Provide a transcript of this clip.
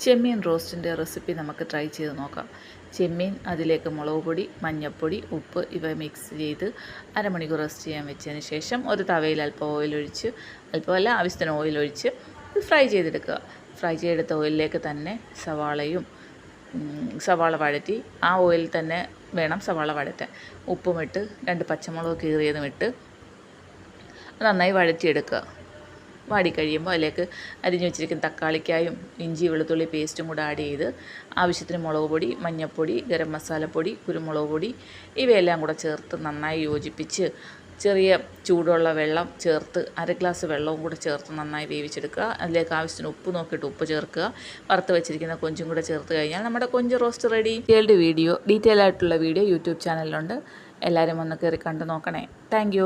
ചെമ്മീൻ റോസ്റ്റിൻ്റെ recipe നമുക്ക് try ചെയ്ത് നോക്കാം. ചെമ്മീൻ, അതിലേക്ക് മുളക് പൊടി, മഞ്ഞൾപ്പൊടി, ഉപ്പ് ഇവ മിക്സ് ചെയ്ത് അരമണിക്കൂർ റെസ്റ്റ് ചെയ്യാൻ വെച്ചതിന് ശേഷം ഒരു തവയിൽ അല്പം ഓയിലൊഴിച്ച്, അല്പമല്ല ആവശ്യത്തിന് ഓയിലൊഴിച്ച് ഫ്രൈ ചെയ്തെടുക്കുക. ഫ്രൈ ചെയ്തെടുത്ത ഓയിലിലേക്ക് തന്നെ സവാള വഴറ്റി ആ ഓയിലിൽ തന്നെ വേണം സവാള വഴറ്റാൻ. ഉപ്പുമിട്ട് 2 പച്ചമുളക് കീറിയതും ഇട്ട് നന്നായി വഴറ്റിയെടുക്കുക. വാടിക്കഴിയുമ്പോൾ അതിലേക്ക് അരിഞ്ഞു വെച്ചിരിക്കുന്ന തക്കാളിക്കായും ഇഞ്ചി വെളുത്തുള്ളി പേസ്റ്റും കൂടെ ആഡ് ചെയ്ത് ആവശ്യത്തിന് മുളക് പൊടി, മഞ്ഞൾപ്പൊടി, ഗരം മസാലപ്പൊടി, കുരുമുളക് പൊടി ഇവയെല്ലാം കൂടെ ചേർത്ത് നന്നായി യോജിപ്പിച്ച് ചെറിയ ചൂടുള്ള വെള്ളം ചേർത്ത് 1/2 ഗ്ലാസ് വെള്ളവും കൂടെ ചേർത്ത് നന്നായി വേവിച്ചെടുക്കുക. അതിലേക്ക് ആവശ്യത്തിന് ഉപ്പ് നോക്കിയിട്ട് ഉപ്പ് ചേർക്കുക. വറുത്ത് വെച്ചിരിക്കുന്ന കൊഞ്ചും കൂടെ ചേർത്ത് കഴിഞ്ഞാൽ നമ്മുടെ കൊഞ്ച് റോസ്റ്റ് റെഡി. ഡീറ്റെയിൽ ആയിട്ടുള്ള വീഡിയോ യൂട്യൂബ് ചാനലിലുണ്ട്. എല്ലാവരും ഒന്ന് കയറി കണ്ടു നോക്കണേ. താങ്ക്